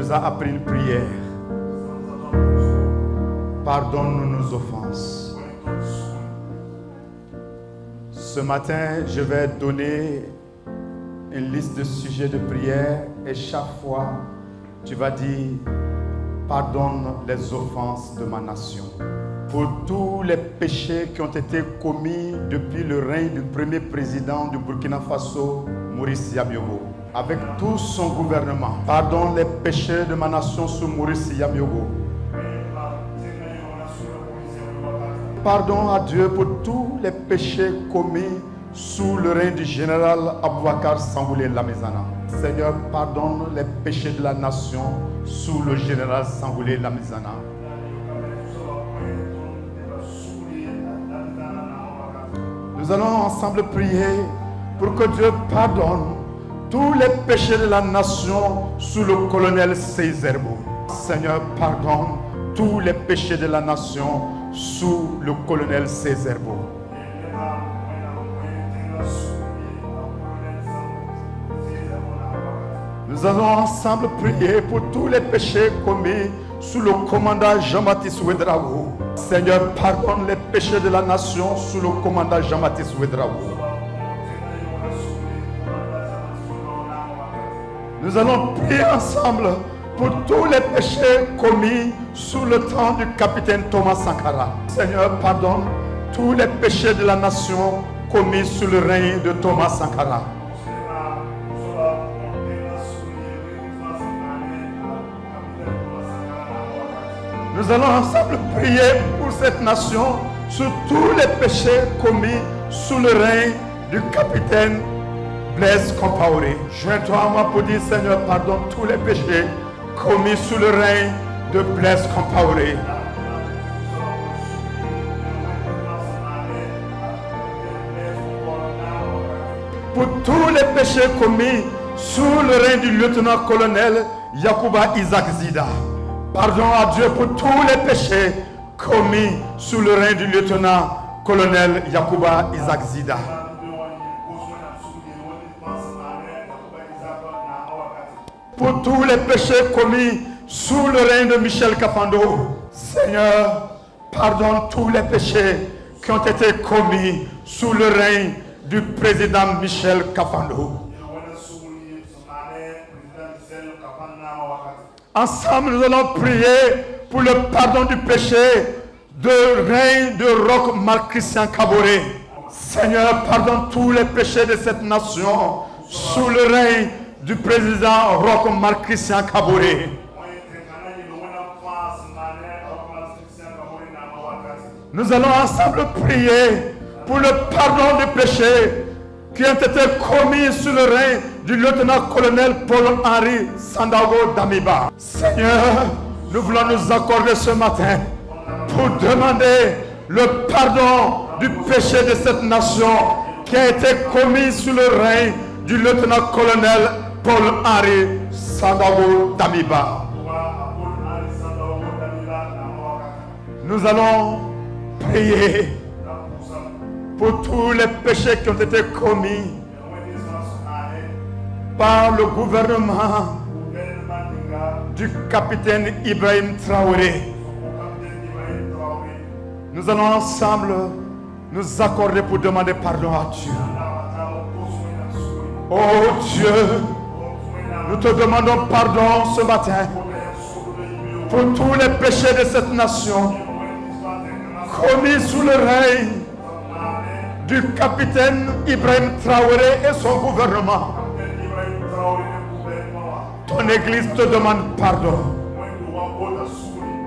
nous as appris une prière. Pardonne-nous nos offenses. Ce matin, je vais donner une liste de sujets de prière et chaque fois, tu vas dire pardonne les offenses de ma nation. Pour tous les péchés qui ont été commis depuis le règne du premier président du Burkina Faso, Maurice Yamyogo, avec tout son gouvernement. Pardonne les péchés de ma nation sous Maurice Yamyogo. Pardon à Dieu pour tous les péchés commis sous le règne du général Aboubakar Sangoulé Lamizana. Seigneur, pardonne les péchés de la nation sous le général Sangoulé Lamizana. Nous allons ensemble prier pour que Dieu pardonne tous les péchés de la nation sous le colonel Seizerbo. Seigneur, pardonne tous les péchés de la nation sous le colonel Seizerbo. Nous allons ensemble prier pour tous les péchés commis sous le commandant Jean-Baptiste Ouedraogo. Seigneur, pardonne les péchés de la nation sous le commandant Jean-Baptiste Ouedraogo. Nous allons prier ensemble pour tous les péchés commis sous le temps du capitaine Thomas Sankara. Seigneur, pardonne tous les péchés de la nation commis sous le règne de Thomas Sankara. Nous allons ensemble prier pour cette nation sur tous les péchés commis sous le règne du capitaine Blaise Compaoré. Joins-toi à moi pour dire, Seigneur, pardonne tous les péchés commis sous le règne de Blaise Compaoré. Pour tous les péchés commis sous le règne du lieutenant-colonel Yacouba Isaac Zida. Pardon à Dieu pour tous les péchés commis sous le règne du lieutenant-colonel Yacouba Isaac Zida. Pour tous les péchés commis sous le règne de Michel Kafando. Seigneur, pardonne tous les péchés qui ont été commis sous le règne du président Michel Kafando. Ensemble, nous allons prier pour le pardon du péché de règne de Roch Marc Christian Kaboré. Seigneur, pardonne tous les péchés de cette nation sous le règne du président Roch Marc Christian Kaboré. Nous allons ensemble prier pour le pardon du péché qui ont été commis sous le règne du lieutenant-colonel Paul-Henri Sandaogo Damiba. Seigneur, nous voulons nous accorder ce matin pour demander le pardon du péché de cette nation qui a été commis sous le règne du lieutenant-colonel Paul-Henri Sandaogo Damiba. Nous allons prier pour tous les péchés qui ont été commis par le gouvernement du capitaine Ibrahim Traoré. Nous allons ensemble nous accorder pour demander pardon à Dieu. Oh Dieu, nous te demandons pardon ce matin pour tous les péchés de cette nation commis sous le règne du capitaine Ibrahim Traoré et son gouvernement. Ton église te demande pardon.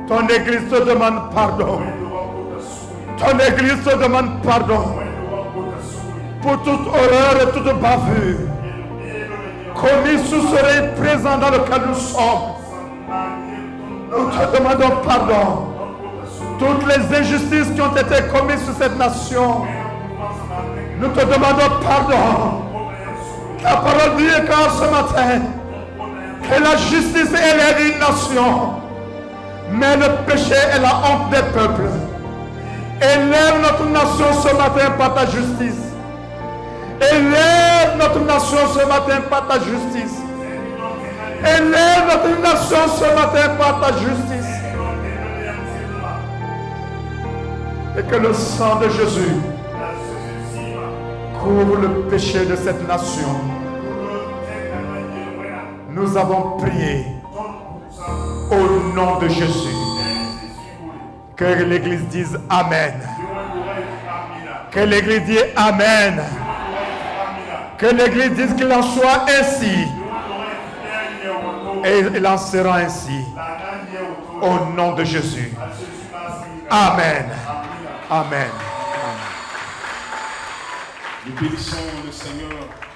Ton église te demande pardon. Ton église te demande pardon pour toute horreur et toute bavure commis sous ce règne présent dans lequel nous sommes. Nous te demandons pardon. Toutes les injustices qui ont été commises sur cette nation, nous te demandons pardon. Ta parole dit quand ce matin que la justice est l'indignation, mais le péché est la honte des peuples. Élève notre nation ce matin par ta justice. Élève notre nation ce matin par ta justice. Élève notre nation ce matin par ta justice. Et que le sang de Jésus couvre le péché de cette nation. Nous avons prié au nom de Jésus. Que l'Église dise Amen. Que l'Église dise Amen. Que l'Église dise qu'il en soit ainsi. Et il en sera ainsi. Au nom de Jésus. Amen. Amen. Nous bénissons le Seigneur.